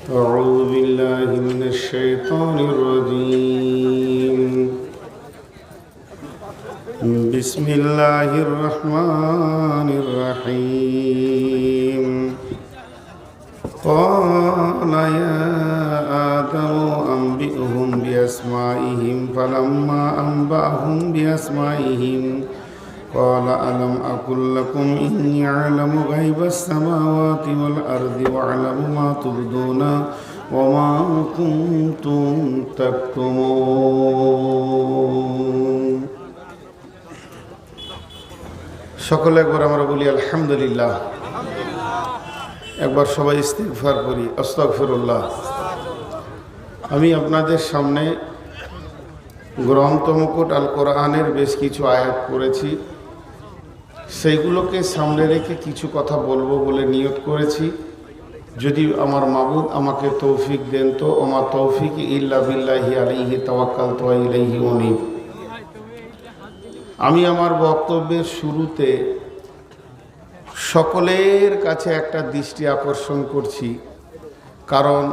أعوذ بالله من الشيطان الرجيم. بسم الله الرحمن الرحيم. قال يا آدم أنبئهم بأسمائهم فلما أنبأهم بأسمائهم قال ألم أقل لكم إني أعلم غيب السماوات والأرض وأعلم ما تبدون وما كنتم تكتمون. সকলে একবার আমরা বলি আলহামদুলিল্লাহ। একবার সবাই ইস্তিগফার করি, আস্তাগফিরুল্লাহ। আমি আপনাদের সামনে গ্রন্থ মুকুট আল কোরআনের বেশ কিছু আয়াত পড়েছি, সেইগুলোকে সামনে রেখে কিছু কথা বলবো বলে নিয়ত করেছি। যদি আমার মাবুদ আমাকে তৌফিক দেন তো ওমা তৌফিক ইল্লা বিল্লাহি আলাইহি তাওয়াক্কালতু ওয়া ইলাইহি উনীব। আমি আমার বক্তব্যের শুরুতে সকলের কাছে একটা দৃষ্টি আকর্ষণ করছি, কারণ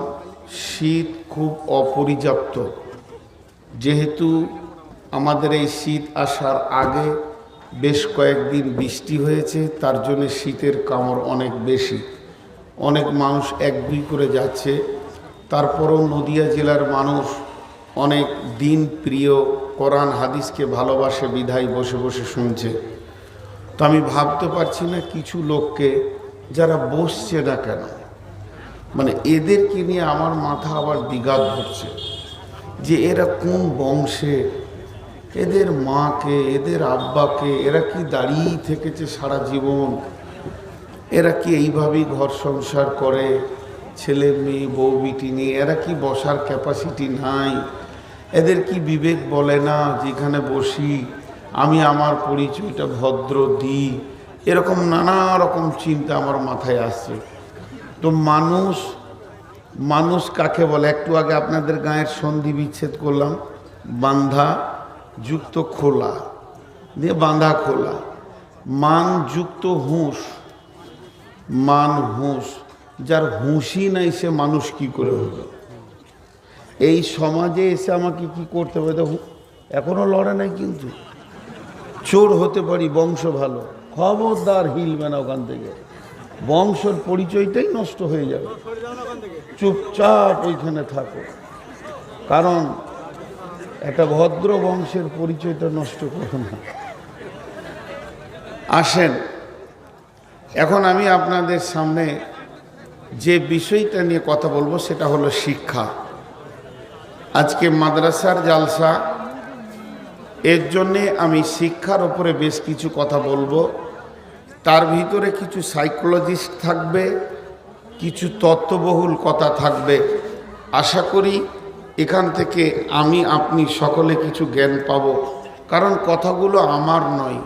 শীত খুব অপর্যাপ্ত। যেহেতু আমাদের এই শীত আসার আগে বেশ কয়েকদিন বৃষ্টি হয়েছে, তার জন্য শীতের কামড় অনেক বেশি। অনেক মানুষ এক দুই করে যাচ্ছে। তারপরও নদিয়া জেলার মানুষ অনেক দিন প্রিয় কোরআন হাদিসকে ভালোবাসে বিধায় বসে বসে শুনছে। তো আমি ভাবতে পারছি না কিছু লোককে যারা বসছে না কেন, মানে এদেরকে নিয়ে আমার মাথা আবার দ্বিঘাত ধরছে যে এরা কোন বংশে, এদের মাকে এদের আব্বাকে, এরা কি দাঁড়িয়ে থেকেছে সারা জীবন, এরা কি এইভাবেই ঘর সংসার করে, ছেলে মেয়ে বউ বিটি নিয়ে, এরা কি বসার ক্যাপাসিটি নাই, এদের কি বিবেক বলে না যেখানে বসি আমি আমার পরিচয়টা ভদ্র দিই, এরকম নানা রকম চিন্তা আমার মাথায় আসছে। তো মানুষ কাকে বলে? একটু আগে আপনাদের গায়ের সন্ধি বিচ্ছেদ করলাম, বান্ধা যুক্ত খোলা দিয়ে বাঁধা খোলা, মান যুক্ত হুঁশ, মান হুঁশ। যার হুঁশই নাই সে মানুষ কি করে হলো? এই সমাজে এসে আমাকে কি করতে হবে? এখনো লড়ে নাই, কিন্তু চোর হতে পারি, বংশ ভালো, খবরদার হিলবে না ওখান থেকে, বংশের পরিচয়টাই নষ্ট হয়ে যাবে। চুপচাপ ওইখানে থাকো, কারণ একটা ভদ্র বংশের পরিচয়টা নষ্ট করো না। আসেন, এখন আমি আপনাদের সামনে যে বিষয়টা নিয়ে কথা বলবো সেটা হলো শিক্ষা। আজকে মাদ্রাসার জালসা, এর জন্যে আমি শিক্ষার উপরে বেশ কিছু কথা বলবো। তার ভিতরে কিছু সাইকোলজিস্ট থাকবে, কিছু তত্ত্ববহুল কথা থাকবে। আশা করি এখান থেকে আমি আপনি সকলে কিছু জ্ঞান পাব, কারণ কথাগুলো আমার নয়।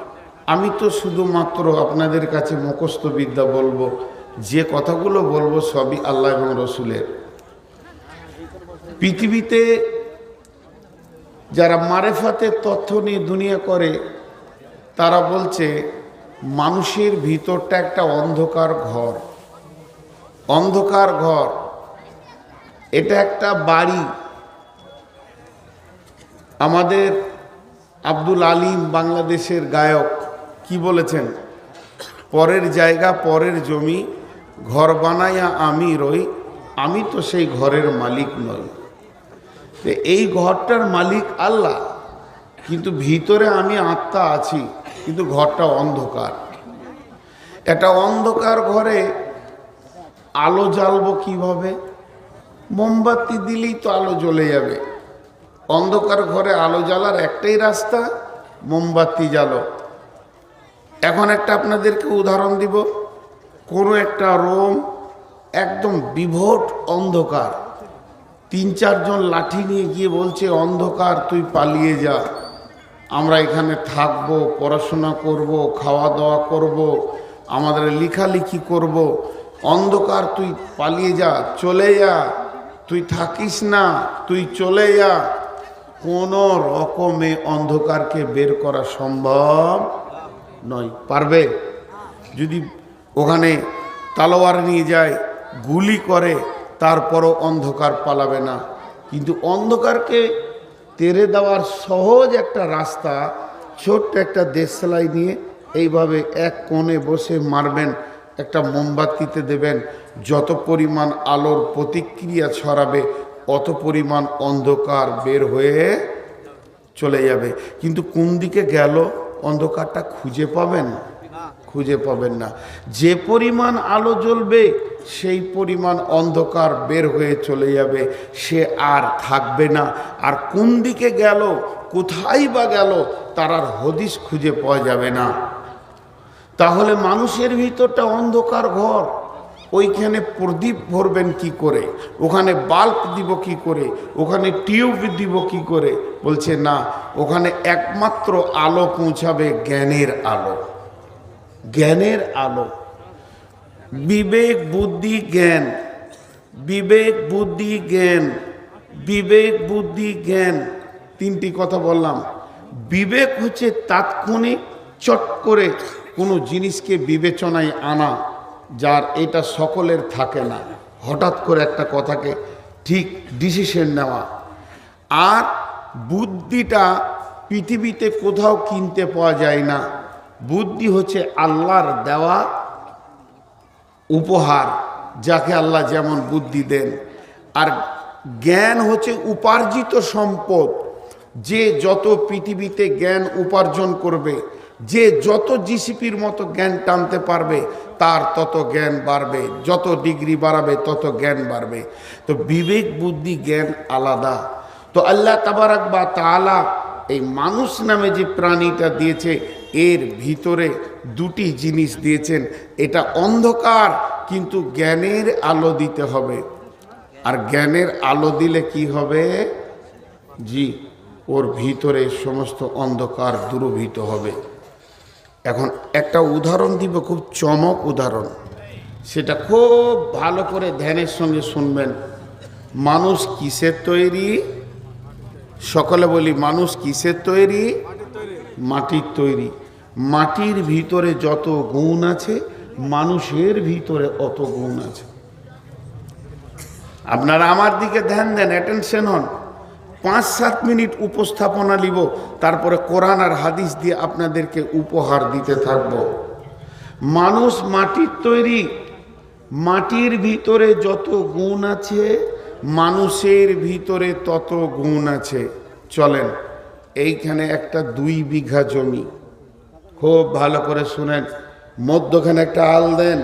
আমি তো শুধুমাত্র আপনাদের কাছে মুখস্থ বিদ্যা বলবো, যে কথাগুলো বলবো সবই আল্লাহ এবং রসুলের। পৃথিবীতে যারা মারেফাতের তথ্য নিয়ে দুনিয়া করে, তারা বলছে মানুষের ভিতরটা একটা অন্ধকার ঘর। অন্ধকার ঘর, এটা একটা বাড়ি। আমাদের আব্দুল আলিম বাংলাদেশের গায়ক কি বলেছেন? পরের জায়গা পরের জমি, ঘর বানাইয়া আমি রই, আমি তো সেই ঘরের মালিক নই। এই ঘরটার মালিক আল্লাহ, কিন্তু ভিতরে আমি আত্মা আছি, কিন্তু ঘরটা অন্ধকার। এটা অন্ধকার ঘরে আলো জ্বালবো কিভাবে? মোমবাতি দিলেই তো আলো জ্বলে যাবে। অন্ধকার ঘরে আলো জ্বালার একটাই রাস্তা, মোমবাতি জ্বালো। এখন একটা আপনাদেরকে উদাহরণ দিব। কোনো একটা রুম একদম বিভট অন্ধকার, 3-4 জন লাঠি নিয়ে গিয়ে বলছে অন্ধকার তুই পালিয়ে যা, আমরা এখানে থাকবো, পড়াশোনা করব, খাওয়া দাওয়া করব, আমাদের লেখালেখি করব, অন্ধকার তুই পালিয়ে যা, চলে যা, তুই থাকিস না, তুই চলে যা। কোনো রকমে অন্ধকারকে বের করা সম্ভব নয়। পারবে? যদি ওখানে তলোয়ার নিয়ে যায়, গুলি করে, তারপরও অন্ধকার পালাবে না। কিন্তু অন্ধকারকে তেড়ে দেওয়ার সহজ একটা রাস্তা, ছোট্ট একটা দেশলাই নিয়ে এইভাবে এক কোণে বসে মারবেন, একটা মোমবাতিতে দেবেন, যত পরিমাণ আলোর প্রতিক্রিয়া ছড়াবে অত পরিমাণ অন্ধকার বের হয়ে চলে যাবে। কিন্তু কোন দিকে গেল অন্ধকারটা খুঁজে পাবেন? খুঁজে পাবেন না। যে পরিমাণ আলো জ্বলবে সেই পরিমাণ অন্ধকার বের হয়ে চলে যাবে, সে আর থাকবে না। আর কোন দিকে গেল, কোথায় বা গেল, তার আর হদিস খুঁজে পাওয়া যাবে না। তাহলে মানুষের ভিতরটা অন্ধকার ঘর, ওইখানে প্রদীপ ভরবেন কি করে, ওখানে বাল্ব দিব কি করে, ওখানে টিউব দিব কি করে? বলছে না, ওখানে একমাত্র আলো পৌঁছাবে জ্ঞানের আলো। জ্ঞানের আলো, বিবেক বুদ্ধি জ্ঞান, বিবেক বুদ্ধি জ্ঞান, বিবেক বুদ্ধি জ্ঞান, তিনটি কথা বললাম। বিবেক হচ্ছে তাৎক্ষণিক চট করে কোনো জিনিসকে বিবেচনায় আনা, যার এটা সকলের থাকে না, হঠাৎ করে একটা কথাকে ঠিক ডিসিশন নেওয়া। আর বুদ্ধিটা পৃথিবীতে কোথাও কিনতে পাওয়া যায় না। বুদ্ধি হচ্ছে আল্লাহর দেওয়া উপহার, যাকে আল্লাহ যেমন বুদ্ধি দেন। আর জ্ঞান হচ্ছে উপার্জিত সম্পদ। যে যত পৃথিবীতে জ্ঞান উপার্জন করবে, যে যত জিসিপির মতো জ্ঞান টানতে পারবে, তার তত জ্ঞান বাড়বে, যত ডিগ্রি বাড়াবে তত জ্ঞান বাড়বে। তো বিবেক বুদ্ধি জ্ঞান আলাদা। তো আল্লাহ তাবারাক বা তাআলা এই মানুষ নামে যে প্রাণীটা দিয়েছে, এর ভিতরে দুটি জিনিস দিয়েছেন। এটা অন্ধকার, কিন্তু জ্ঞানের আলো দিতে হবে। আর জ্ঞানের আলো দিলে কি হবে? জি, ওর ভিতরে সমস্ত অন্ধকার দূরীভূত হবে। এখন একটা উদাহরণ দিব, খুব চমক উদাহরণ, সেটা খুব ভালো করে ধ্যানের সঙ্গে শুনবেন। মানুষ কিসের তৈরি? সকলে বলি, মানুষ কিসের তৈরি? মাটির তৈরি। মাটির ভিতরে যত গুণ আছে, মানুষের ভিতরে অত গুণ আছে। আপনারা আমার দিকে ধ্যান দেন, অ্যাটেনশন হন। 5-7 মিনিট উপস্থাপনা নিব, তারপরে কোরআন আর হাদিস দিয়ে আপনাদেরকে উপহার দিতে থাকব। মানুষ মাটির তৈরি, মাটির ভিতরে যত গুণ আছে, মানুষের ভিতরে তত গুণ আছে। চলেন, এইখানে একটা 2 বিঘা জমি, খুব ভালো করে শুনেন, মধ্যখানে একটা আল দেন।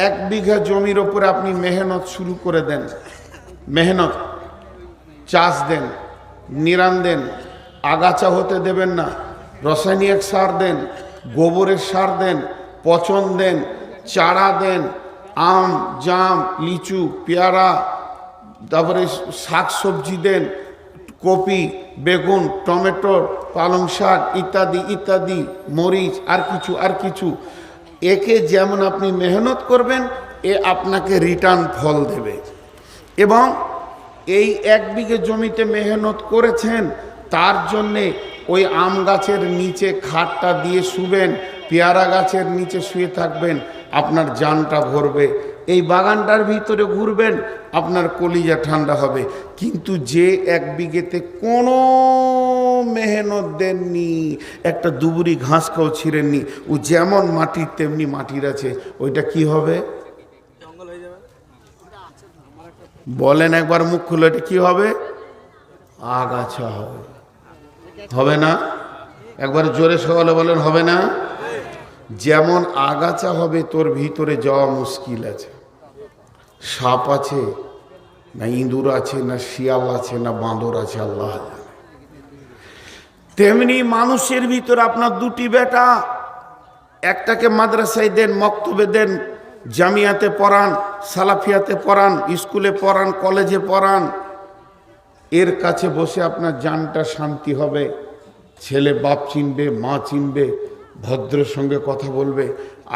1 বিঘা জমির ওপরে আপনি মেহনত শুরু করে দেন। মেহনত, চাষ দেন, নিরান দেন, আগাছা হতে দেবেন না, রাসায়নিক সার দেন, গোবরের সার দেন, পচন দেন, চারা দেন, আম, জাম, লিচু, পেয়ারা, তারপরে শাক সবজি দেন, কপি, বেগুন, টমেটো, পালং শাক ইত্যাদি ইত্যাদি, মরিচ, আর কিছু। একে যেমন আপনি মেহনত করবেন, এ আপনাকে রিটার্ন ফল দেবে। এবং এই 1 বিঘে জমিতে মেহনত করেছেন, তার জন্যে ওই আম গাছের নিচে খাটটা দিয়ে শুবেন, পেয়ারা গাছের নিচে শুয়ে থাকবেন, আপনার জানটা ভরবে। এই বাগানটার ভিতরে ঘুরবেন, আপনার কলিজা ঠান্ডা হবে। কিন্তু যে 1 বিঘেতে কোনো মেহনত দেননি, একটা দুবুরি ঘাসকেও ছিঁড়েননি, ও যেমন মাটির তেমনি মাটির আছে, ওইটা কি হবে? বলেন একবার, মুখ খুলে, এটা কি হবে? আগাছা হবে। হবে না? একবার জোরে সকালে বলেন, হবে না? যেমন আগাছা হবে, তোর ভিতরে যাওয়া মুশকিল আছে। সাপ আছে না, ইঁদুর আছে না, শিয়াল আছে না, বাঁদর আছে, আল্লাহ জানে। তেমনি মানুষের ভিতর আপনার 2টি বেটা, একটাকে মাদ্রাসায় দেন, মক্তবে দেন, জামিয়াতে পড়ান, সালাফিয়াতে পড়ান, স্কুলে পড়ান, কলেজে পড়ান, এর কাছে বসে আপনার জানটা শান্তি হবে। ছেলে বাপ চিনবে, মা চিনবে, ভদ্রের সঙ্গে কথা বলবে।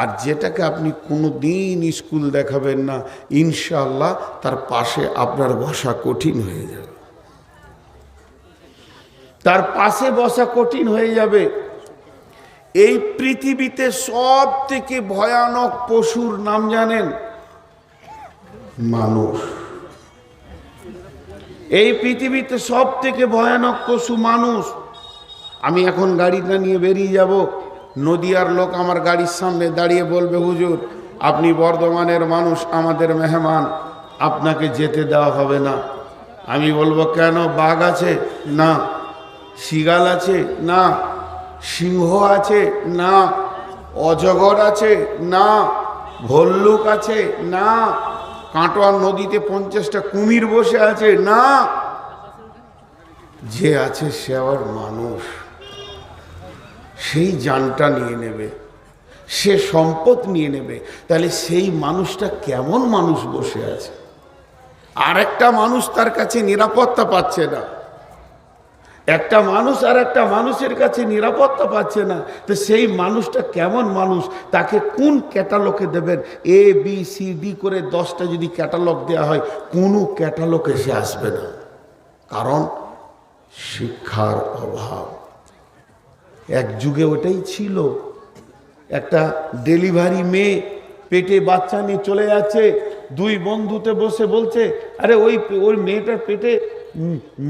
আর যেটাকে আপনি কোনো দিন স্কুল দেখাবেন না, ইনশাআল্লাহ তার পাশে আপনার বসা কঠিন হয়ে যাবে, তার পাশে বসা কঠিন হয়ে যাবে। এই পৃথিবীতে সব থেকে ভয়ানক পশুর নাম জানেন? মানুষ। এই পৃথিবীতে সব থেকে ভয়ানক পশু মানুষ। আমি এখন গাড়িটা নিয়ে বেরিয়ে যাব, নদিয়ার লোক আমার গাড়ির সামনে দাঁড়িয়ে বলবে, হুজুর আপনি বর্ধমানের মানুষ, আমাদের মেহমান, আপনাকে যেতে দেওয়া হবে না। আমি বলবো কেন? বাঘ আছে? না। শিয়াল আছে? না। সিংহ আছে? না। অজগর আছে? না। ভল্লুক আছে? না। কাটোয়া নদীতে 50টা কুমির বসে আছে? না। যে আছে সে আবার মানুষ, সেই জানটা নিয়ে নেবে, সে সম্পদ নিয়ে নেবে। তাহলে সেই মানুষটা কেমন মানুষ বসে আছে, আর একটা মানুষ তার কাছে নিরাপত্তা পাচ্ছে না। একটা মানুষ আর একটা মানুষের কাছে নিরাপত্তা পাচ্ছে না, তো সেই মানুষটা কেমন মানুষ, তাকে কোন ক্যাটালগে দেবেন? এ বি সি ডি করে 10টা যদি ক্যাটালগ দেওয়া হয়, কোনো ক্যাটালগে সে আসবে না। কারণ শিক্ষার অভাব। এক যুগে ওটাই ছিল। একটা ডেলিভারি মেয়ে পেটে বাচ্চা নিয়ে চলে যাচ্ছে, দুই বন্ধুতে বসে বলছে, আরে ওই মেয়েটার পেটে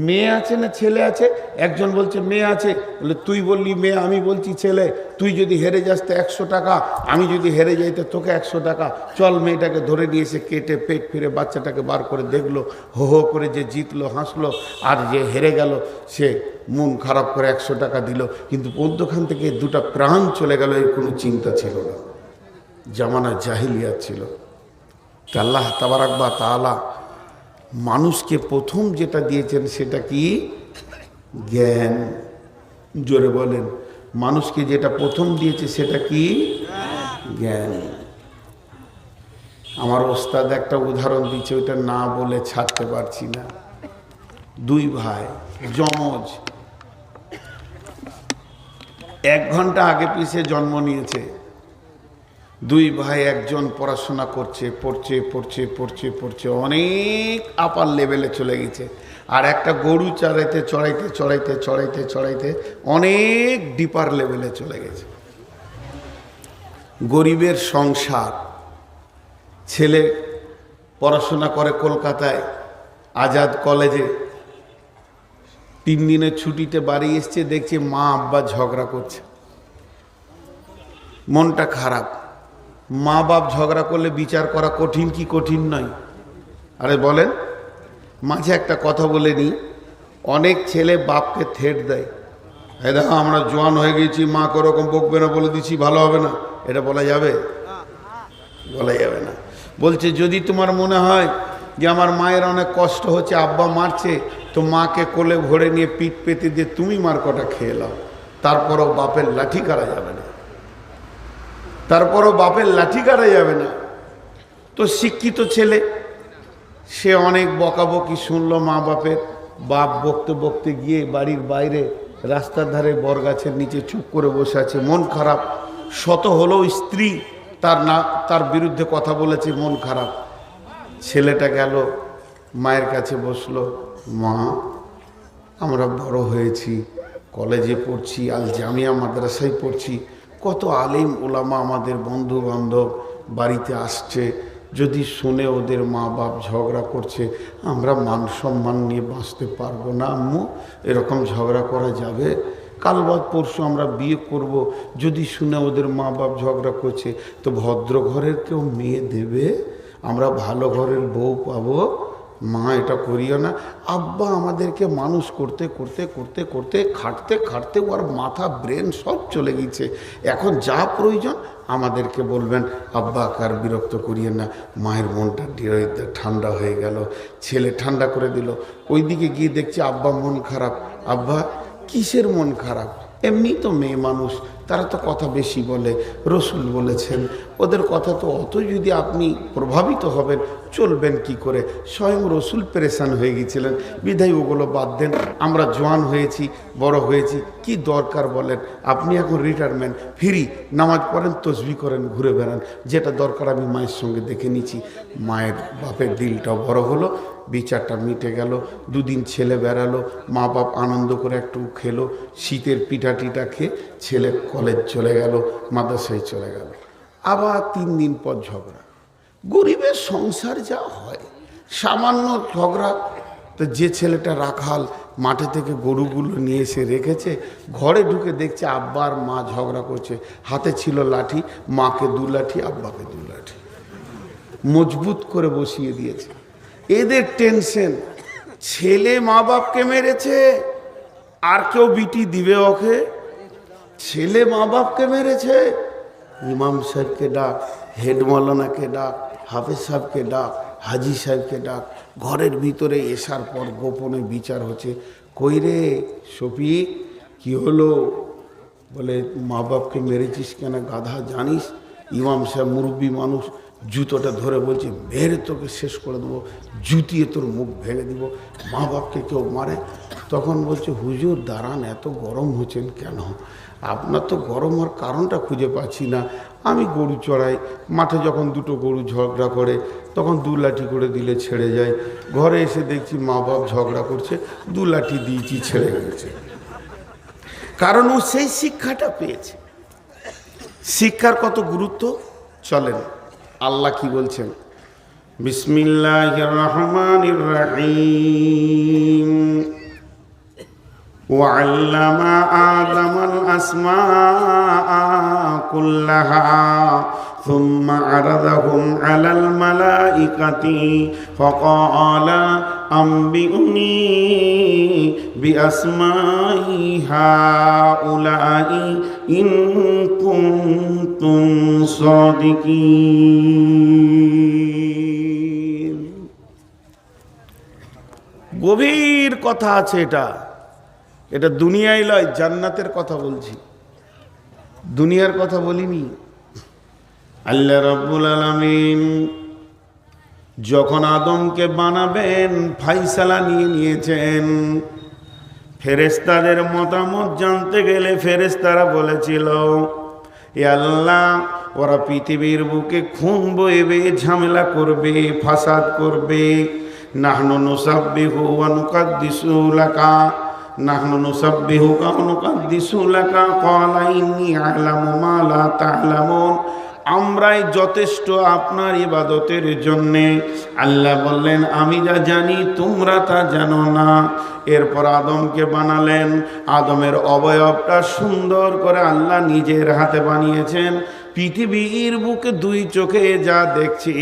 মেয়ে আছে না ছেলে আছে? একজন বলছে মেয়ে আছে। বলে তুই বললি মেয়ে, আমি বলছি ছেলে। তুই যদি হেরে যাস তো 100 টাকা, আমি যদি হেরে যাই তো তোকে 100 টাকা। চল, মেয়েটাকে ধরে নিয়ে এসে কেটে পেট ফিরে বাচ্চাটাকে বার করে দেখলো, হো হো করে যে জিতলো হাসলো, আর যে হেরে গেল সে মন খারাপ করে 100 টাকা দিল, কিন্তু মধ্যখান থেকে 2টা প্রাণ চলে গেল, এর কোনো চিন্তা ছিল না। জামানা জাহিলিয়াত ছিল। আল্লাহ তাবারাক ওয়া তাআলা মানুষকে প্রথম যেটা দিয়েছেন সেটা কি? জ্ঞান। জোরে বলেন, মানুষকে যেটা প্রথম দিয়েছে সেটা কি? জ্ঞান। আমার ওস্তাদ একটা উদাহরণ দিচ্ছে, ওইটা না বলে ছাড়তে পারছি না। 2 ভাই যমজ, 1 ঘন্টা আগে পিছে জন্ম নিয়েছে। 2 ভাই, একজন পড়াশোনা করছে, পড়ছে অনেক আপার লেভেলে চলে গেছে, আর একটা গরু চড়াইতে অনেক ডিপার লেভেলে চলে গেছে। গরিবের সংসার। ছেলে পড়াশোনা করে কলকাতায় আজাদ কলেজে, 3 দিনের ছুটিতে বাড়ি এসছে, দেখছে মা আব্বা ঝগড়া করছে, মনটা খারাপ। মা বাপ ঝগড়া করলে বিচার করা কঠিন কি কঠিন নয়? আরে বলেন। মাঝে একটা কথা বলে নি, অনেক ছেলে বাপকে থেট দেয়, এই দেখো আমরা জোয়ান হয়ে গেছি, মা কোরকম বকবে না, বলে দিচ্ছি ভালো হবে না। এটা বলা যাবে? বলা যাবে না। বলছে যদি তোমার মনে হয় যে আমার মায়ের অনেক কষ্ট হচ্ছে, আব্বা মারছে, তো মাকে কোলে ভরে নিয়ে পিঠ পেতে দিয়ে তুমি মার কটা খেয়ে নাও, তারপরও বাপের লাঠি কাটা যাবে না, তো শিক্ষিত ছেলে, সে অনেক বকাবকি শুনলো মা বাপের। বাপ বকতে বকতে গিয়ে বাড়ির বাইরে রাস্তার ধারে বরগাছের নিচে চুপ করে বসে আছে, মন খারাপ। শত হলেও স্ত্রী তার বিরুদ্ধে কথা বলেছে, মন খারাপ। ছেলেটা গেল মায়ের কাছে বসলো, মা আমরা বড় হয়েছি, কলেজে পড়ছি, আল জামিয়া মাদ্রাসায় পড়ছি, কত আলিম ওলামা আমাদের বন্ধু বান্ধব বাড়িতে আসছে, যদি শুনে ওদের মা বাপ ঝগড়া করছে, আমরা মান সম্মান নিয়ে বাঁচতে পারবো না আম্মু? এরকম ঝগড়া করা যাবে? কাল বাদ পরশু আমরা বিয়ে করব, যদি শুনে ওদের মা বাপ ঝগড়া করছে, তো ভদ্র ঘরের কেউ মেয়ে দেবে? আমরা ভালো ঘরের বউ পাবো? মা এটা করিও না। আব্বা আমাদেরকে মানুষ করতে খাটতে ওর মাথা ব্রেন সব চলে গেছে, এখন যা প্রয়োজন আমাদেরকে বলবেন, আব্বা কার বিরক্ত করিয়েন না। মায়ের মনটা ঠান্ডা হয়ে গেল, ছেলে ঠান্ডা করে দিল। ওইদিকে গিয়ে দেখছি আব্বা মন খারাপ। আব্বা কিসের মন খারাপ? এমনি তো মেয়ে মানুষ, তারা তো কথা বেশি বলে, রসুল বলেছেন ওদের কথা তো অত যদি আপনি প্রভাবিত হবেন, চলবেন কি করে? স্বয়ং রসুল পেরেশান হয়ে গিয়েছিলেন, বিধায় ওগুলো বাদ দেন। আমরা জওয়ান হয়েছি, বড় হয়েছি, কি দরকার বলেন? আপনি এখন রিটায়ারমেন্ট, ফ্রি, নামাজ পড়েন, তসবি করেন, ঘুরে বেড়ান, যেটা দরকার আমি মায়ের সঙ্গে দেখে নিচ্ছি। মায়ের বাপের দিলটাও বড় হলো, বিচারটা মিটে গেল। 2 দিন ছেলে বেড়ালো, মা বাপ আনন্দ করে একটু খেলো, শীতের পিঠা টিঠা খেয়ে ছেলে কলেজ চলে গেল, মাদ্রাসায় চলে গেল। আবার 3 দিন পর ঝগড়া। গরিবের সংসার যা হয়, সামান্য ঝগড়া তো যে ছেলেটা রাখাল মাঠে থেকে গরুগুলো নিয়ে এসে রেখেছে, ঘরে ঢুকে দেখছে আব্বা আর মা ঝগড়া করছে। হাতে ছিল লাঠি, মাকে 2 লাঠি, আব্বাকে 2 লাঠি, মজবুত করে বসিয়ে দিয়েছে। এদের টেনশন, ছেলে মা বাপকে মেরেছে, আর কেউ বিটি দিবে ওকে? ছেলে মা বাপকে মেরেছে। ইমাম সাহেবকে ডাক, হেড মৌলানাকে ডাক, হাফেজ সাহেবকে ডাক, হাজি সাহেবকে ডাক। ঘরের ভিতরে এসার পর গোপনে বিচার হচ্ছে। কই রে শফিক, কি হলো? বলে মা বাপকে মেরেছিস কেন গাধা, জানিস? ইমাম সাহেব মুরব্বী মানুষ, জুতোটা ধরে বলছে মেরে তোকে শেষ করে দেবো, জুতিয়ে তোর মুখ ভেঙে দিব। মা বাপকে কেউ মারে? তখন বলছে হুজুর দাঁড়ান, এত গরম হচ্ছেন কেন? আপনার তো গরম হওয়ার কারণটা খুঁজে পাচ্ছি না। আমি গরু চড়াই, মাঠে যখন 2টো গরু ঝগড়া করে তখন 2 লাঠি করে দিলে ছেড়ে যায়। ঘরে এসে দেখছি মা বাপ ঝগড়া করছে, 2 লাঠি দিয়েছি, ছেড়ে গেছে। কারণ ও সেই শিক্ষাটা পেয়েছে। শিক্ষার কত গুরুত্ব চলেন আল্লাহ কি বলছেন। বিসমিল্লাহির রহমানির রহিম। وعلم آدم الأسماء كلها ثم عرضهم على الملائكة فقال أنبئوني بأسماء هؤلاء إن كنتم صادقين। গভীর কথা আছে এটা দুনিয়ায় লয়, জান্নাতের কথা বলছি, দুনিয়ার কথা বলিনি। আল্লাহ রাব্বুল আলামিন যখন আদমকে বানাবেন ফাইসালা নিয়েছেন। ফেরেশতাদের মতামত জানতে গেলে ফেরেশতারা বলেছিল, এ আল্লাহ, ওরা পৃথিবীর বুকে খুন বইবে, ঝামেলা করবে, ফাসাদ করবে। নাহনু নুসাব্বিহু ওয়া নুকাদ্দিসু লাকা, নাহনু নুসাব্বিহুকা ওয়া নুকাদ্দিসু লাকা, ক্বালা ইন্নী আ'লামু মা লা তা'লামুন। আমরাই যথেষ্ট আপনার ইবাদতের জন্যে। আল্লাহ বললেন আমি যা জানি তোমরা তা জানো না। এরপর আদমকে বানালেন। আদমের অবয়বটা সুন্দর করে আল্লাহ নিজের হাতে বানিয়েছেন। পৃথিবীর বুকে 2 চোখে যা দেখছি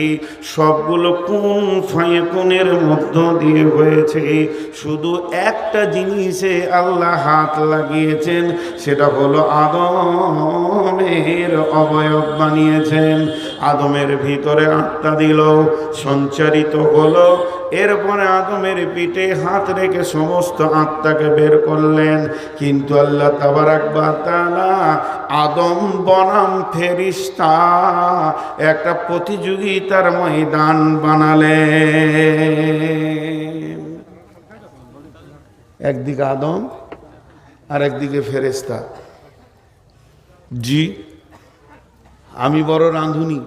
সবগুলো কোন ফায়াকুনের মধ্য দিয়ে হয়েছে। শুধু একটা জিনিসে আল্লাহ হাত লাগিয়েছেন, সেটা হলো আদমের অবয়ব বানিয়েছেন। আদমের ভিতরে আত্মা দিল, সঞ্চারিত হলো। এরপরে আদমের পিঠে হাত রেখে সমস্ত আত্মাকে বের করলেন। কিন্তু আল্লাহ তাবারাক ওয়া তাআলা আদম বনাম ফেরেশতা একটা প্রতিযোগিতার ময়দান বানালেন। একদিকে আদম আর একদিকে ফেরেশতা। জি, আমি বড় রাঁধুনি,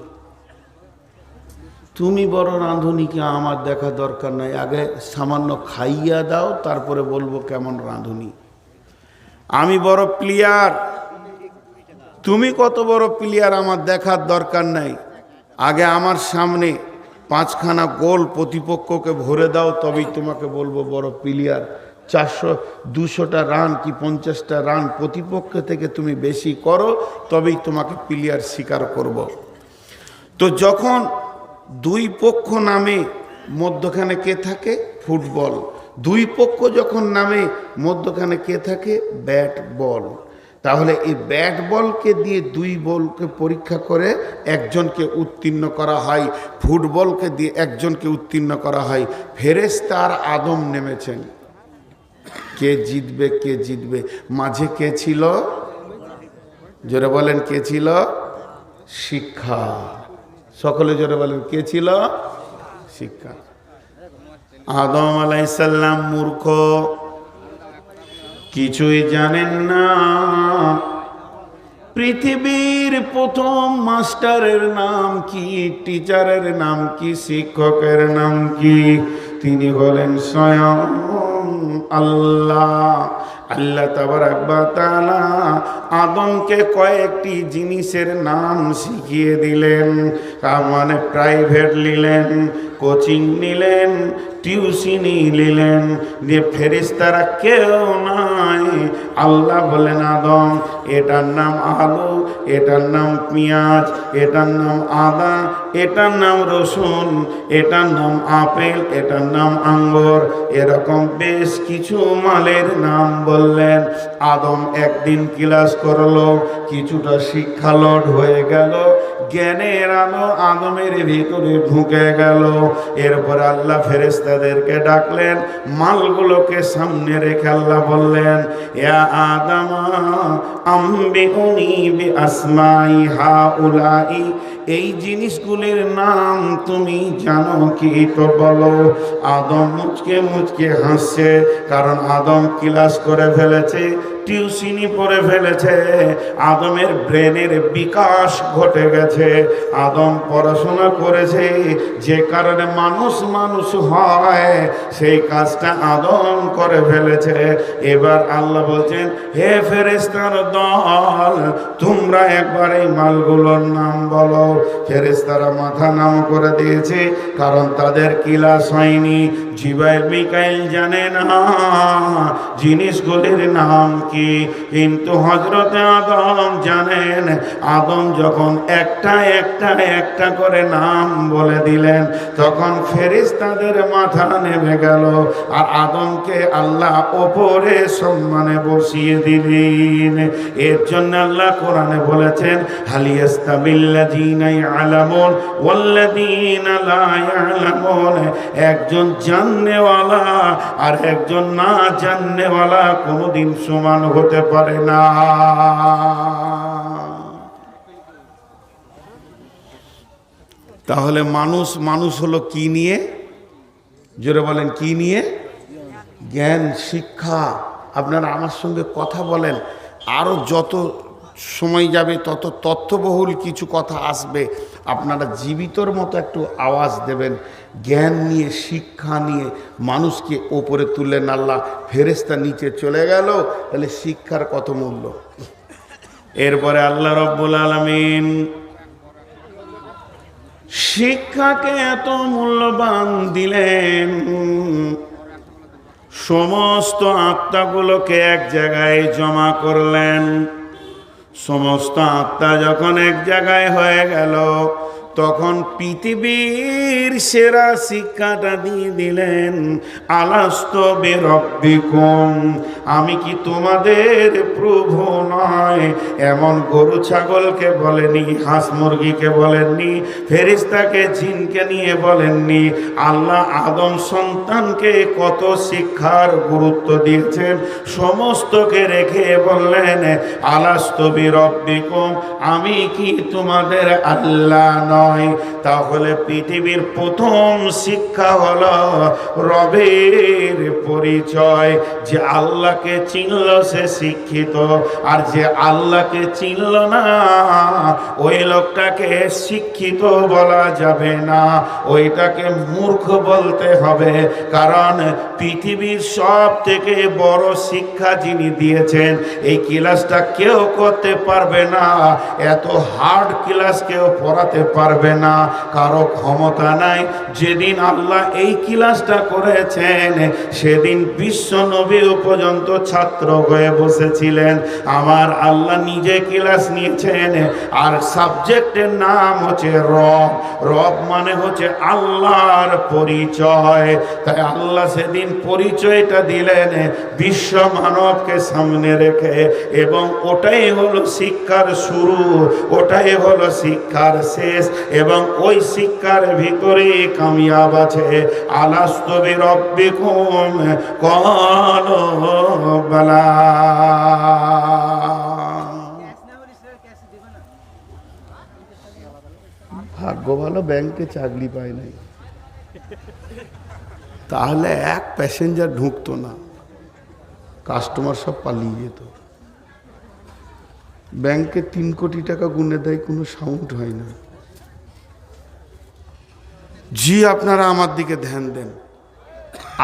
তুমি বড় রাঁধুনি, কি আমার দেখা দরকার নাই। আগে সামান্য খাইয়া দাও, তারপরে বলবো কেমন রাঁধুনি। আমি বড় প্লেয়ার, তুমি কত বড় প্লেয়ার আমার দেখার দরকার নাই। আগে আমার সামনে 5খানা গোল প্রতিপক্ষকে ভরে দাও, তবেই তোমাকে বলবো বড় প্লেয়ার। 200টা রান কি 50টা রান প্রতিপক্ষ থেকে তুমি বেশি করো, তবেই তোমাকে প্লেয়ার স্বীকার করব। তো যখন 2 পক্ষ নামে, মধ্যখানে কে থাকে? ফুটবল। 2 পক্ষ যখন নামে, মধ্যখানে কে থাকে? Bat ball. তাহলে এই ব্যাট বলকে দিয়ে 2 বলকে পরীক্ষা করে একজনকে উত্তীর্ণ করা হয়, ফুটবলকে দিয়ে একজনকে উত্তীর্ণ করা হয়। ফেরেশতা আর আদম নেমেছেন, কে জিতবে কে জিতবে। মাঝে কে ছিল? জোরে বলেন কে ছিল? শিক্ষা। সকলে জোরে বলেন কে ছিল? শিক্ষা। আদম আলাইহিস সালাম মূর্খ, কিছুই জানেন না। পৃথিবীর প্রথম মাস্টারের নাম কি? টিচারের নাম কি? শিক্ষকের নাম কি? তিনি হলেন স্বয়ং আল্লাহ। আল্লাহ তাবারাক ওয়া তাআলা আদমকে কয়েকটি জিনিসের নাম শিখিয়ে দিলেন। তার মানে প্রাইভেট নিলেন, কোচিং নিলেন, টিউশনি নিলেন, যে ফেরেশতারা কেউ নাই। আল্লাহ বলেন আদম, এটার নাম আলু, এটার নাম পেঁয়াজ, এটার নাম আদা, এটার নাম রসুন, এটার নাম আপেল, এটার নাম আঙ্গুর, এরকম বেশ কিছু মালের নাম বললেন। আদম একদিন ক্লাস করলো, কিছুটা শিক্ষা লোড হয়ে গেল, জ্ঞানের আলো আদমের ভিতরে ঢুকে গেল। এরপর আল্লাহ ফেরেশতাদেরকে ডাকলেন, মালগুলোকে সামনে রেখে আল্লাহ বললেন, ইয়া আদম আম্বিউনি বিআসমাই হাউলাই, এই জিনিসগুলির নাম তুমি জানো কি? তো বলো। আদম মুচকে মুচকে হাসছে, কারণ আদম ক্লাস করে ফেলেছে, টিউশনি পড়ে ফেলেছে, আদমের ব্রেনের বিকাশ ঘটে গেছে, আদম পড়াশোনা করেছে, যে কারণে মানুষ মানুষ হয়, সেই কাজটা আদম করে ফেলেছে। এবার আল্লাহ বলছেন, হে ফেরেশতার দল, তোমরা একবার এই মালগুলোর নাম বলো। ফেরেশতারা মাথা নাম করে দিয়েছে, কারণ তাদের ক্লাস হয়নি। জিবরাইল মিকাইল জানে না জিনিসগুলির নাম কি, কিন্তু হযরতে আদম জানেন। আদম যখন একটা একটা একটা করে নাম বলে দিলেন, তখন ফেরেশতাদের মাথা নেমে গেল, আর আদমকে আল্লাহ ওপরে সম্মানে বসিয়ে দিলেন। এর জন্য আল্লাহ কোরআনে বলেছেন, হালিয়াস্তাবিল্লাযীনা ইয়ালামুন ওয়াল্লাযীনা লা ইয়ালামুন। একজন জাননেওয়ালা আর একজন না জাননেওয়ালা কোনোদিন সমান হতে পারে না। তাহলে মানুষ মানুষ হলো কি নিয়ে? জোরে বলেন, কি নিয়ে? জ্ঞান, শিক্ষা। আপনারা আমার সঙ্গে কথা বলেন, আরো যত সময় যাবে তত তথ্যবহুল কিছু কথা আসবে। আপনারা জীবিতর মতো একটু আওয়াজ দেবেন। জ্ঞান নিয়ে, শিক্ষা নিয়ে মানুষকে ওপরে তুললেন আল্লাহ, ফেরেশতা নিচে চলে গেল, তাহলে শিক্ষার কত মূল্য। এরপরে আল্লাহ রব্বুল আলামিন শিক্ষাকে এত মূল্যবান দিলেন, সমস্ত আত্মাগুলোকে এক জায়গায় জমা করলেন। সমস্ত আত্মা যখন এক জায়গায় হয়ে গেল, তখন পৃথিবীর সেরা শিক্ষাটা দিয়ে দিলেন, আলাস্তু বিরব্বিকুম, আমি কি তোমাদের প্রভু নয়? এমন গরু ছাগলকে বলেনি, হাঁস মুরগিকে বলেননি, ফেরেশতাকে জিনকে নিয়ে বলেননি। আল্লাহ আদম সন্তানকে কত শিক্ষার গুরুত্ব দিয়েছেন, সমস্তকে রেখে বললেন, আলাস্তু বিরব্বিকুম, আমি কি তোমাদের আল্লাহ নয়? তাহলে পৃথিবীর প্রথম শিক্ষা হলো রবের পরিচয়। যে আল্লাহকে চিনল সে শিক্ষিত, আর যে আল্লাহকে চিনল না ওই লোকটাকে শিক্ষিত বলা যাবে না, ওইটাকে মূর্খ বলতে হবে। কারণ পৃথিবীর সব থেকে বড় শিক্ষা যিনি দিয়েছেন, এই ক্লাসটা কেউ করতে পারবে না, এত হার্ড ক্লাস কেউ পড়াতে পারবে না, কারো ক্ষমতা নাই। যেদিন আল্লাহ এই ক্লাসটা করেছেন, সেদিন বিশ্ব নবী পর্যন্ত ছাত্র হয়ে বসেছিলেন। আমার আল্লাহ নিজে ক্লাস নিয়েছেন, আর সাবজেক্টের নাম হচ্ছে রব। রব মানে হচ্ছে আল্লাহর পরিচয়। তাই আল্লাহ সেদিন পরিচয়টা দিলেন বিশ্ব মানবকে সামনে রেখে, এবং ওটাই হলো শিক্ষার শুরু, ওটাই হলো শিক্ষার শেষ, এবং ওই শিক্ষার ভিতরে কামিয়াব আছে। আলাস্তু বিরব্বিকুম ক্বালু বালা। ভাগ্য ভালো ব্যাংকে চাকরি পায় নাই, তাহলে এক প্যাসেঞ্জার ঢুকতো না, কাস্টমার সব পালিয়ে যেত। ব্যাংকে 3 কোটি টাকা গুনে দেয়, কোনো সাউন্ড হয় না। জি, আপনারা আমার দিকে ধ্যান দেন।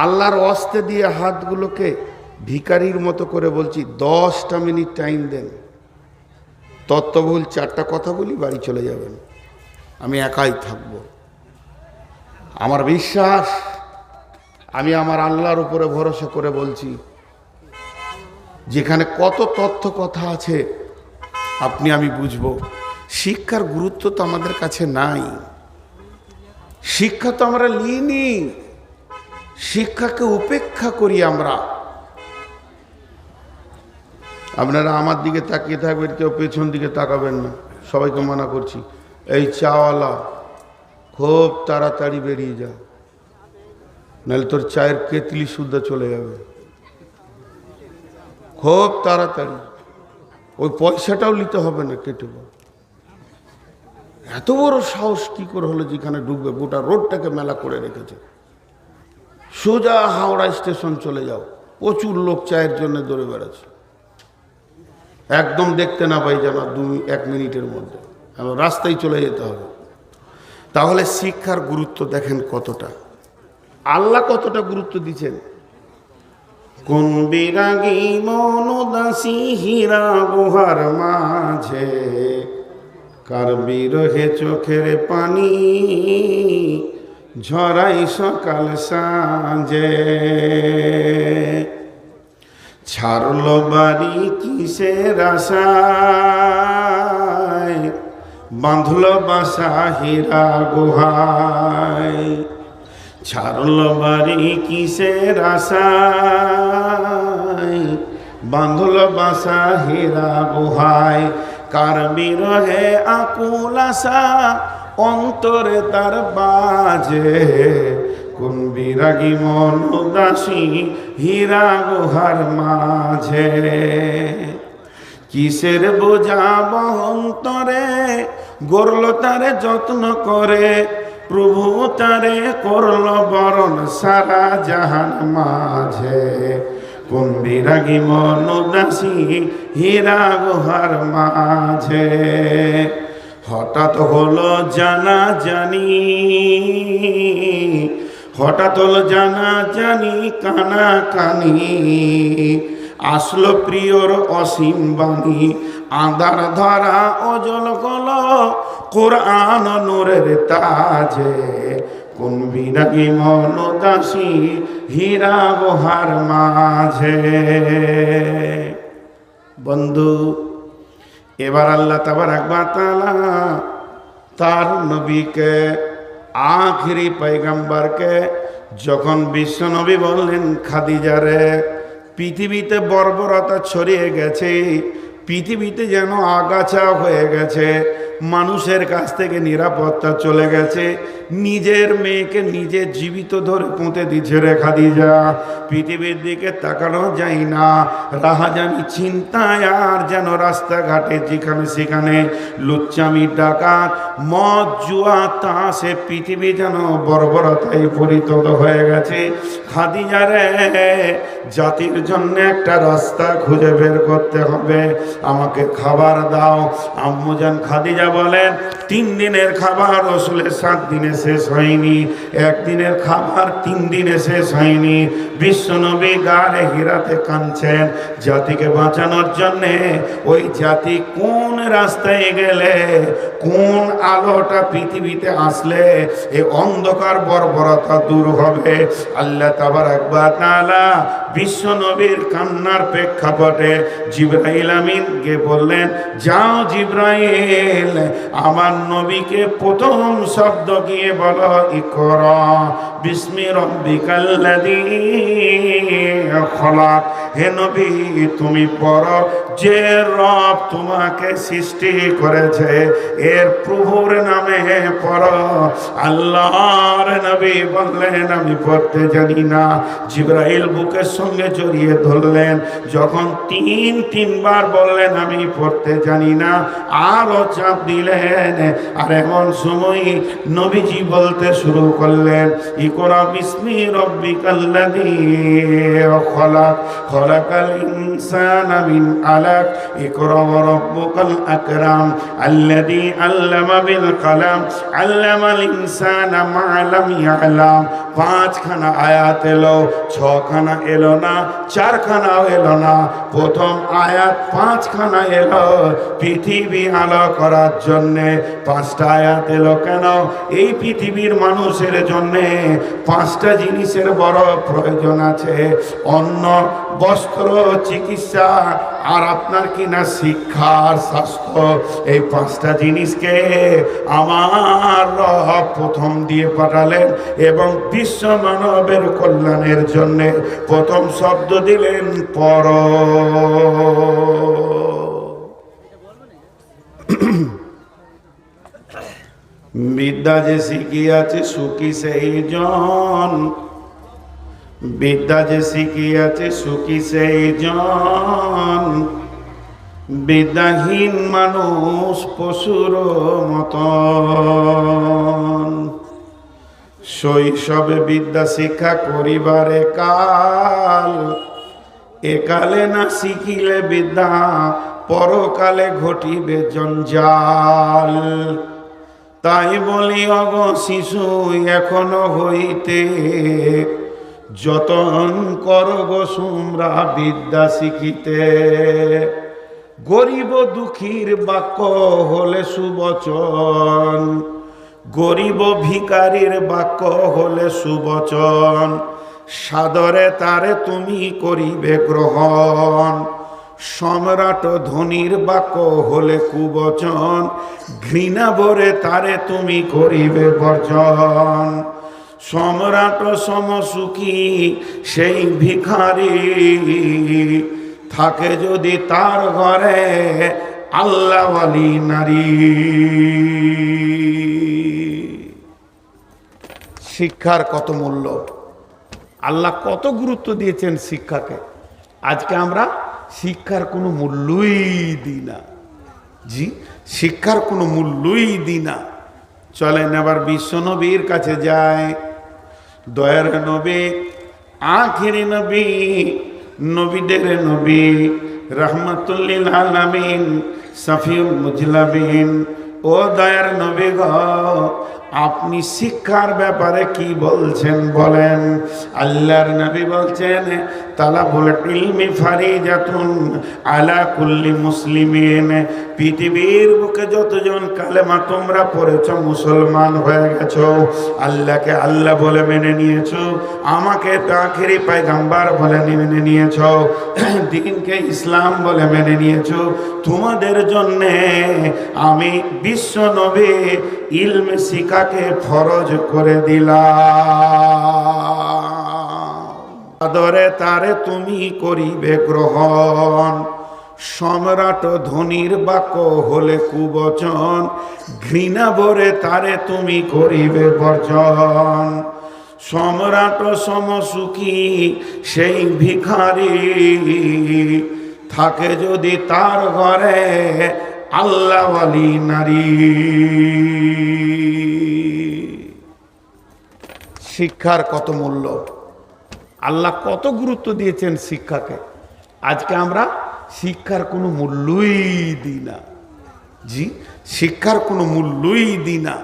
আল্লাহর ওয়াস্তে দিয়ে হাতগুলোকে ভিখারির মতো করে বলছি, 10টা মিনিট টাইম দেন, তত্ত্ববহুল 4টা কথা বলি, বাড়ি চলে যাবেন, আমি একাই থাকব। আমার বিশ্বাস আমি আমার আল্লাহর উপরে ভরসা করে বলছি, যেখানে কত তথ্য কথা আছে আপনি আমি বুঝবো। শিক্ষার গুরুত্ব তো আমাদের কাছে নাই, শিক্ষা তো আমরা নিইনি, শিক্ষাকে উপেক্ষা করি আমরা। আপনারা আমার দিকে তাকিয়ে থাকবেন, কেউ পেছন দিকে তাকাবেন না, সবাইকে মানা করছি। এই চাওয়ালা খুব তাড়াতাড়ি বেরিয়ে যা, নাহলে তোর চায়ের কেতলি শুদ্ধ চলে যাবে, খুব তাড়াতাড়ি। ওই পয়সাটাও নিতে হবে না, কেটে। এত বড় সাহস কি করে হলো যেখানে ঢুকবে? গোটা রোডটাকে মেলা করে রেখেছে। সোজা হাওড়া স্টেশন চলে যাও, প্রচুর লোক চায়ের জন্য দৌড়ে বেড়াচ্ছে, একদম দেখতে না পাই যেন 1 মিনিটের মধ্যে রাস্তায় চলে যেতে হবে। তাহলে শিক্ষার গুরুত্ব দেখেন কতটা, আল্লাহ কতটা গুরুত্ব দিচ্ছেন। কোন বিরাগী মন উদাসী হীরা গুহার মাঝে, কার বিরহে চোখের পানি ঝরাই সকাল সাঁঝে। ছাড়ল বাড়ি কিসের আশায়, বাঁধল বাসা হীরা গুহায়। ছাড়ল বাড়ি কিসের আশায়, বাঁধল বাসা হীরা গুহায়। কার বিরহে আকুল আশা অন্তরে তার বাজে, কোন বিরাগী মন উদাসী হীরা গুহার মাঝে। কিসের বোঝা বহন্তরে গড়ল তারে যত্ন করে, প্রভু তারে করল বরণ সারা জাহান মাঝে। কোন বিরাগী মন উদাসী হীরা গুহার মাঝে। হঠাৎ হলো জানা জানি, হঠাৎ হলো জানা জানি কানা কানি। আসলো প্রিয়র অসীম বাণী, আঁধার ধরা অজল কল কোরআন নূরের তাজে। কোন বিরাগী মন উদাসী হীরা গুহার মাঝে। বন্ধু, এবার আল্লাহ তাবারাক ওয়া তাআলা তার নবীকে, আখিরি পয়গম্বরকে যখন বিশ্ব নবী বললেন, খাদিজারে পৃথিবীতে বর্বরতা ছড়িয়ে গেছে, পৃথিবীতে যেন আগাছা হয়ে গেছে, মানুষের কাছ থেকে নিরাপত্তা চলে গেছে, নিজের মেয়েকে নিজে জীবিত ধরে পুঁতে দিচ্ছে রে খাদিজা। পৃথিবীর দিকে তাকানো যায় না, রাহাজানি চিন্তায় আর যেন রাস্তাঘাটে যেখানে সেখানে লুচ্চামি ডাকাত মদ জুয়া তাসে পৃথিবী যেন বর্বরতায় পরিণত হয়ে গেছে। খাদিজা রে, জাতির জন্য একটা রাস্তা খুঁজে বের করতে হবে, আমাকে খাবার দাও। আম্মুজান খাদিজা বলেন, 3 দিনের খাবার রসুলের 7 দিনে শেষ হয়নি, 1 দিনের খাবার 3 দিনে শেষ হয়নি। বিশ্বনবী গারে হিরাতে কাঁদছেন জাতিকে বাঁচানোর জন্যে। ওই জাতি কোন রাস্তায় গেলে, কোন আলোটা পৃথিবীতে আসলে এই অন্ধকার বর্বরতা দূর হবে। আল্লাহ তাবারাক ওয়া তাআলা বিশ্বনবীর কান্নার প্রেক্ষাপটে জিবরাইল আমিনকে বললেন, যাও জিবরাইল, আমার নবীকে প্রথম শব্দ গিয়ে বলো, ইকরা বিসমি রাব্বিকাল্লাযী খলাক। হে নবী, তুমি পড়ো, যে রব তোমাকে সৃষ্টি করেছে এর প্রভুর নামে পড়ো। আল্লাহর নবী বললেন, আমি পড়তে জানি না। জিবরাইল বুকের সঙ্গে জড়িয়ে ধরলেন, যখন 3বার বললেন আমি পড়তে জানি না, আরো চাপ দিলেন। আর এমন সময় নবীজি বলতে শুরু করলেন, ইকরা বিসমি রাব্বিকাল্লাযী খলাক, খলাকাল ইনসানা মিন خلق اقرأ وربك الأكرم الذي علم بالقلم علم الإنسان ما لم يعلم পাঁচখানা আয়াত এলো ছখানা এলো না চারখানাও এলো না প্রথম আয়াত পাঁচখানা এলো পৃথিবী আলো করার জন্যে পাঁচটা আয়াত এলো কেন এই পৃথিবীর মানুষের জন্যে পাঁচটা জিনিসের বড় প্রয়োজন আছে অন্ন বস্ত্র চিকিৎসা আর আপনার কিনা শিক্ষা আর স্বাস্থ্য এই পাঁচটা জিনিসকে আমার রব প্রথম দিয়ে পাঠালেন এবং বিশ্ব মানবের কল্যাণের জন্য প্রথম শব্দ দিলেন পর বিদ্যা যে শিখিয়াছে সুখী সেই জন বিদ্যা যে শিখিয়াছে সুখী সেই জন বিদ্যাহীন মানুষ পশুর মতন শৈশবে বিদ্যা শিক্ষা করিবারে কাল একালে না শিখিলে বিদ্যা পরকালে ঘটিবে জঞ্জাল তাই বলি অগ শিশু এখনো হইতে যতন করগ সুমরা বিদ্যা শিখিতে গরিব দুঃখীর বাক্য হলে সুবচন গরিব ভিকারীর বাক্য হলে সুবচন সাদরে তারে তুমি করিবে গ্রহণ সম্রাট ধনীর বাক্য হলে কুবচন ঘৃণা ভরে তারে তুমি করিবে বর্জন সম্রাট সমসুখী সেই ভিখারি থাকে যদি তার ঘরে আল্লাহওয়ালি নারী শিক্ষার কত মূল্য আল্লাহ কত গুরুত্ব দিয়েছেন শিক্ষাকে আজকে আমরা শিক্ষার কোনো মূল্যই দিই না জি শিক্ষার কোনো মূল্যই দিই না চলেন আবার বিশ্বনবীর কাছে যায় দয়ার নবী আখিরি নবী নবীদের নবী রহমাতুল্লিল আলামিন শফিউল মুজলাবিন ও দয়ার নবী গো আপনি শিক্ষার ব্যাপারে কি বলছেন বলেন আল্লাহর নবী বলছেন তালাবুল ইলমি ফারিজাতুন আলা কুল্লি মুসলিমিন পৃথিবীর বুকে যতজন কালেমা তোমরা পড়েছ মুসলমান হয়ে গেছো আল্লাহকে আল্লাহ বলে মেনে নিয়েছো আমাকে তো আখেরি পয়গম্বর বলে মেনে নিয়েছো দ্বীনকে ইসলাম বলে মেনে নিয়েছো তোমাদের জন্যে আমি বিশ্ব নবী ইলম শিক্ষাকে ফরজ করে দিলাম আদরে তারে তুমি করিবে গ্রহণ সম্রাট ধনীর বাক্য হলে কুবচন ঘৃণা ভরে তারে তুমি করিবে বর্জন সম্রাট সমসুখী সেই ভিখারি থাকে যদি তার ঘরে আল্লাহওয়ালি নারী শিক্ষার কত মূল্য আল্লাহ কত গুরুত্ব দিয়েছেন শিক্ষাকে আজকে আমরা শিক্ষার কোনো মূল্যই দিই না জি শিক্ষার কোনো মূল্যই দিই না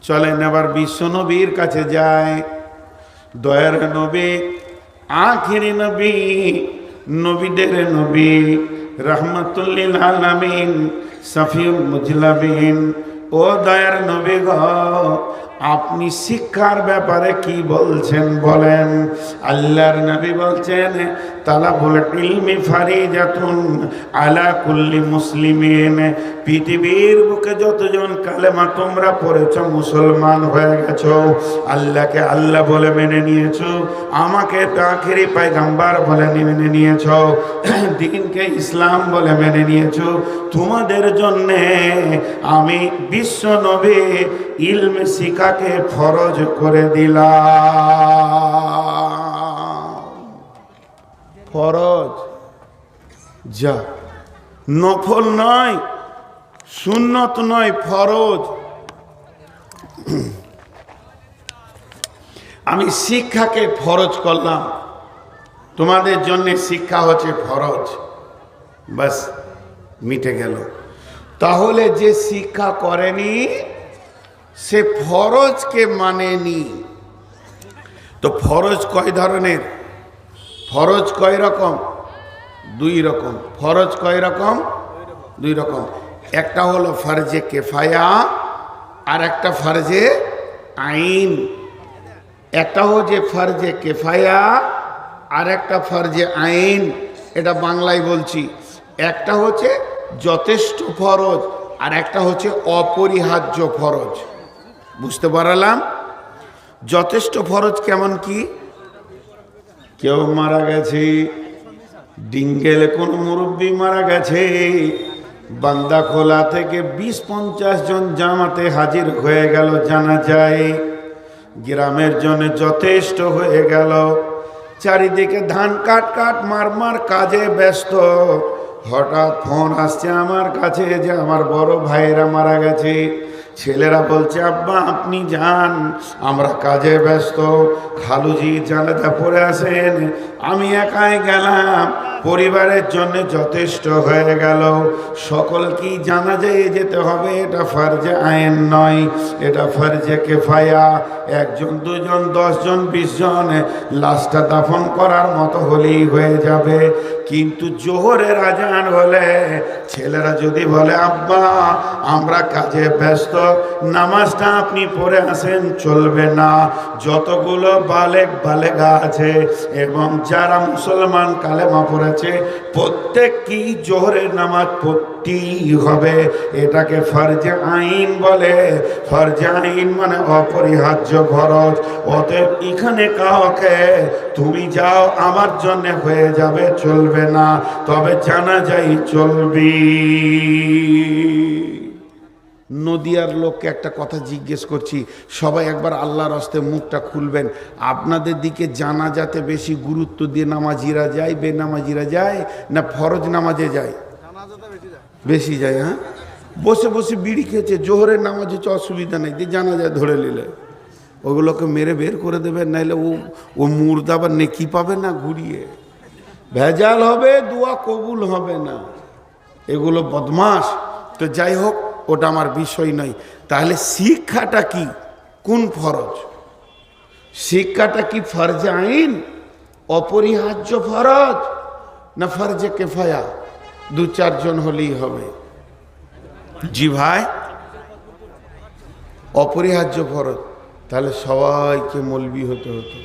চলেন আবার বিশ্বনবীর কাছে যায় দয়ার নবী আখিরি নবী নবীদের নবী রহমাতুল্লিল আলামিন শফিউল মুজলাবিন ও দয়ার নবী গো আপনি শিক্ষার ব্যাপারে কি বলছেন বলেন আল্লাহর নবী বলছেন তালাবুল ইলমি ফারিজাতুন আলা কুল্লি মুসলিমিন পৃথিবীর বুকে যতজন কালেমা তোমরা পড়েছ মুসলমান হয়ে গেছো আল্লাহকে আল্লাহ বলে মেনে নিয়েছো আমাকে তো আখেরি পয়গম্বর বলে মেনে নিয়েছো দ্বীনকে ইসলাম বলে মেনে নিয়েছো তোমাদের জন্যে আমি বিশ্ব নবী ইলম শিক্ষাকে ফরজ করে দিলাম ফরজ যা নফল নয় সুন্নত নয় ফরজ আমি শিক্ষাকে ফরজ করলাম তোমাদের জন্য শিক্ষা হচ্ছে ফরজ বাস মিটে গেল। তাহলে যে শিক্ষা করেনি সে ফরজকে মানেনি। তো ফরজ কয় ধরনের? ফরজ কয় রকম? দুই রকম। ফরজ কয় রকম? দুই রকম। একটা হলো ফরজে কেফায়া আর একটা ফরজে আইন। একটা হচ্ছে ফরজে কেফায়া আর একটা ফরজে আইন, এটা বাংলায় বলছি। একটা হচ্ছে যথেষ্ট ফরজ আর একটা হচ্ছে অপরিহার্য ফরজ। বুঝতে পারলাম? যথেষ্ট ফরজ কেমন কি? কেউ মারা গেছে, ডিঙ্গেলে কোন মুরব্বী মারা গেছে, বান্দা খোলা থেকে 20-50 জন জামাতে হাজির হয়ে গেল, জানা যায় গ্রামের জন্য যথেষ্ট হয়ে গেল। চারিদিকে ধান কাট কাট মার মার কাজে ব্যস্ত। হঠাৎ ফোন আসছে আমার কাছে যে আমার বড় ভাইরা মারা গেছে। ছেলেরা বলছে আব্বা আপনি যান, আমরা কাজে ব্যস্ত, খালুজি জানাজা পড়ে আসেন। আমি একাই গেলাম, পরিবারের জন্য যথেষ্ট হয়ে গেল। সকলকেই জানাজায় যেতে হবে, এটা ফরজে আইন নয়, এটা ফরজে কেফায়া। 1 জন 2 জন 10 জন 20 জন লাশটা দাফন করার মতো হলেই হয়ে যাবে। কিন্তু জোহরের আজান হলে ছেলেরা যদি বলে আব্বা আমরা কাজে ব্যস্ত, নামাজটা আপনি পড়ে আসেন, চলবে না। যতগুলো বালেক বালেগা আছে এবং যারা মুসলমান কালেমা পড়েছে প্রত্যেককেই জোহরের নামাজ পড়তেই হবে। এটাকে ফরজে আইন বলে। ফরজে আইন মানে অপরিহার্য ফরজ। অতএব এখানে কাউকে তুমি যাও আমার জন্য হয়ে যাবে চলবে না, তবে জানা যাই চলবি। নদিয়ার লোককে একটা কথা জিজ্ঞেস করছি, সবাই একবার আল্লাহর হস্তে মুখটা খুলবেন। আপনাদের দিকে জানাজাতে বেশি গুরুত্ব দিয়ে নামাজিরা যায়, বেনামাজিরা যায়, না ফরজ নামাজে যায়? বেশি যায়। হ্যাঁ, বসে বসে বিড়ি খেয়েছে, জোহরের নামাজ হচ্ছে অসুবিধা নেই, যে জানাজায় ধরে নিলে ওগুলোকে মেরে বের করে দেবেন, নাইলে ও মুর্দা আবার নেকি পাবে না, ঘুরিয়ে ভেজাল হবে, দোয়া কবুল হবে না। এগুলো বদমাস। তো যাই হোক, ওটা আমার বিষয় নয়। তাহলে শিক্ষাটা কি? কোন ফরজ? শিক্ষাটা কি ফরজে আইন, অপরিহার্য ফরজ, না ফরজে কেফায়া? 2-4 জন হলেই হবে। জি ভাই, অপরিহার্য ফরজ। তাহলে সবাইকে মৌলবি হতে হতো।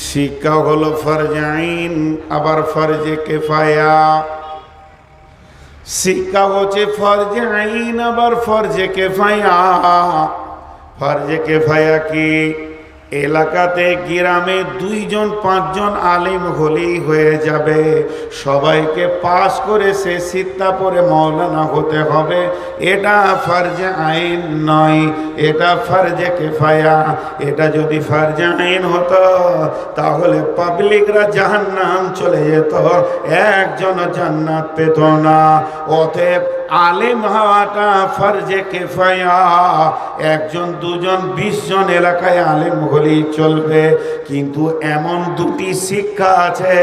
শিক্ষা হলো ফরজে আইন, আবার ফরজে কেফায়া। শিক্ষা হচ্ছে ফরজে আইন, আবার ফরজে কেফায়া। ফরজে কেফায়া কি? এলাকাতে গ্রামে 2 জন 5 জন আলেম হলেই হয়ে যাবে, সবাইকে পাস করে সে সিত্তা পরে মৌলানা হতে হবে। এটা ফরজে আইন নয়, এটা ফরজে কেফায়া। এটা যদি ফরজে আইন হতো তাহলে পাবলিকরা জাহান্নাম চলে যেত, একজন জান্নাত পেত না। অতএব আলেম হওয়াটা ফরজে কেফায়া। 1 জন 2 জন 20 জন এলাকায় আলেম হলেই চলবে। কিন্তু এমন 2টি শিক্ষা আছে,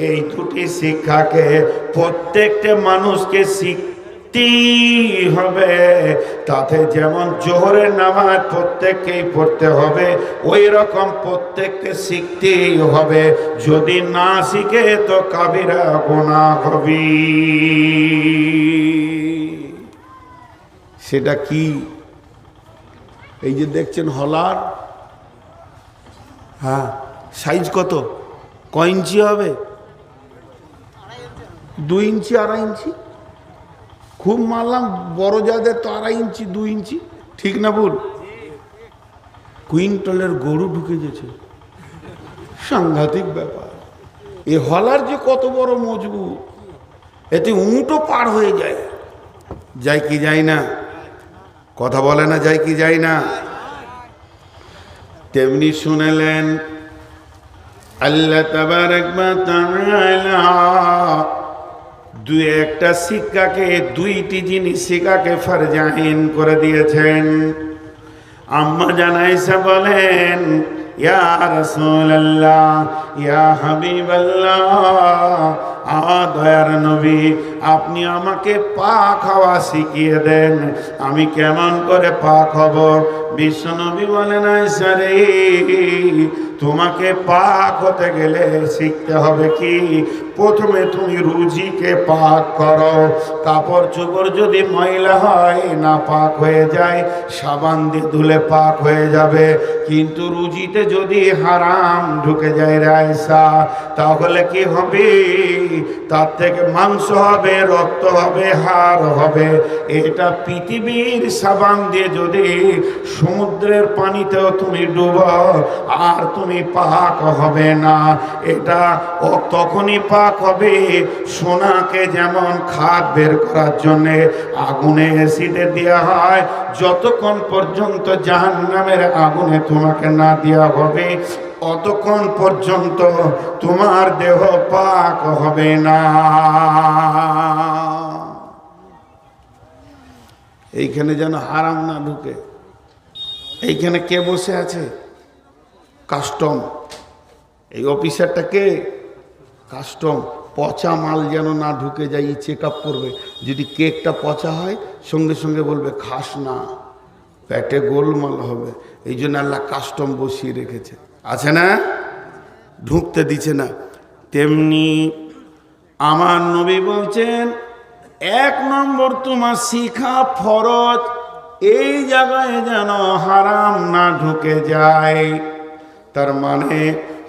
এই 2টি শিক্ষাকে প্রত্যেকটা মানুষকে শিখতেই হবে। তাতে যেমন জোহরের নামাজ প্রত্যেককেই পড়তে হবে, ওই রকম প্রত্যেককে শিখতেই হবে। যদি না শিখে তো কাবিরা গুনাহ হবে। সেটা কি? এই যে দেখছেন হলার, হ্যাঁ, সাইজ কত? কয় ইঞ্চি হবে? 2 ইঞ্চি 2.5 ইঞ্চি। খুব মারলাম, বড় যাদের তো 2.5 ইঞ্চি 2 ইঞ্চি, ঠিক না ভুল? কুইন্টালের গরু ঢুকে গেছে, সাংঘাতিক ব্যাপার। এ হলার যে কত বড় মজবুত, এতে উঁটও পার হয়ে যায়। যায় কি যায় না? কথা বলে না, যায় কি যায় না? তেমনি শুনেলেন আল্লাহ তাবারক ওয়া তাআলা 2-1টা শিক্ষাকে, 2টি জিনিস শিক্ষাকে ফরজে আইন করে দিয়েছেন। আম্মা জান আয়েশা বলেন ইয়া রাসূলুল্লাহ, ইয়া হাবিবাল্লাহ, দয়ার নবী, আপনি আমাকে পাক হওয়া শিখিয়ে দেন, আমি কেমন করে পাক হব? বিশ্ব নবী বলেন, আয়েশা রে, তোমাকে পাক হতে গেলে শিখতে হবে কি? প্রথমে তুমি রুজিকে পাক করো। কাপড় চোপড় যদি ময়লা হয়, না পাক হয়ে যায়, সাবান দিয়ে ধুলে পাক হয়ে যাবে। কিন্তু রুজিতে যদি হারাম ঢুকে যায় রে আয়েশা, তাহলে কি হবে? তার থেকে মাংস হবে, রক্ত হবে, হাড় হবে। এটা পৃথিবীর সাবান দিয়ে যদি সমুদ্রের পানিতেও তুমি ডুবো, আর তুমি পাক হবে না। এটা তখনই পাক হবে, সোনাকে যেমন খাদ বের করার জন্য আগুনে অ্যাসিডে দেওয়া হয়, যতক্ষণ পর্যন্ত জাহান্নামের আগুনে তোমাকে না দেওয়া হবে, অতক্ষণ পর্যন্ত তোমার দেহ পাক হবে না। এইখানে যেন হারাম না ঢুকে। এইখানে কে বসে আছে? কাস্টম। এই অফিসারটা কে? কাস্টম। পচা মাল যেন না ঢুকে যায়, চেক আপ করবে। যদি কেকটা পচা হয়, সঙ্গে সঙ্গে বলবে খাস না, পেটে গোলমাল হবে। এই জন্য আল্লাহ কাস্টম বসিয়ে রেখেছে, আছে না? ঢুকতে দিচ্ছে না। তেমনি আমার নবী বলছেন, এক নম্বর তোমার শিখা ফরজ, এই জায়গায় যেন হারাম না ঢুকে যায়। তার মানে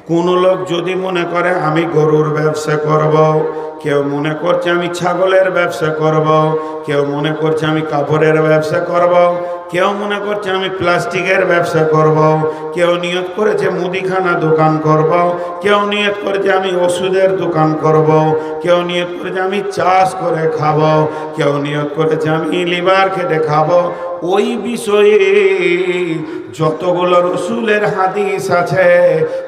কোন লোক যদি মনে করে আমি গরুর ব্যবসা করব, কেউ মনে করছে আমি ছাগলের ব্যবসা করব, কেউ মনে করছে আমি কাপড়ের ব্যবসা করব, কেউ মনে করছে আমি প্লাস্টিকের ব্যবসা করব, কেউ নিয়ত করেছে মুদিখানা দোকান করব, কেউ নিয়ত করেছে আমি ওষুধের দোকান করব, কেউ নিয়ত করেছে আমি চাষ করে খাবো, কেউ নিয়ত করেছে আমি লিভার খেটে খাবো। ওই বিষয়ে যতগুলো রসুলের হাদিস আছে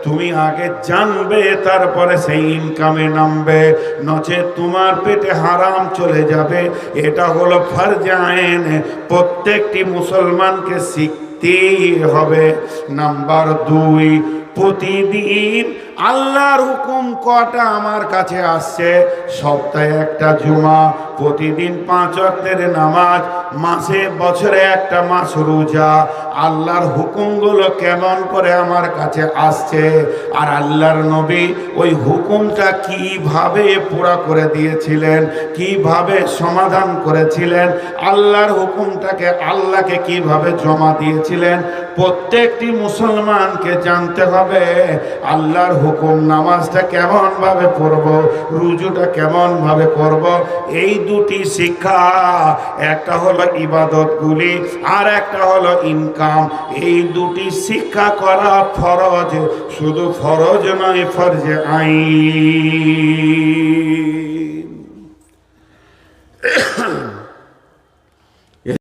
তুমি আগে জানবে, তারপরে সেই ইনকামে নামবে, নচেত তোমার পেটে হারাম চলে যাবে। এটা হলো ফরজে আইন, প্রত্যেকটি মুসলমানকে শিখতেই হবে। নাম্বার 2, প্রতিদিন আল্লাহর হুকুম কটা আমার কাছে আসছে? সপ্তাহে একটা জুমা, প্রতিদিন 5 ওয়াক্তের নামাজ, মাসে বছরে একটা মাস রোজা। আল্লাহর হুকুমগুলো কেমন করে আমার কাছে আসছে, আর আল্লাহর নবী ওই হুকুমটা কিভাবে পুরা করে দিয়েছিলেন, কিভাবে সমাধান করেছিলেন, আল্লাহর হুকুমটাকে আল্লাহকে কিভাবে জমা দিয়েছিলেন, প্রত্যেকটি মুসলমানকে জানতে হবে। আল্লাহর হুকুম, নামাজটা কেমন ভাবে পড়ব, রুজুটা কেমন ভাবে করব, এই দুটি শিক্ষা, একটা হলো ইবাদতগুলি আর একটা হলো ইনকাম। এই দুটি শিক্ষা করা ফরজ, শুধু ফরজ নয়, ফরজে আইন।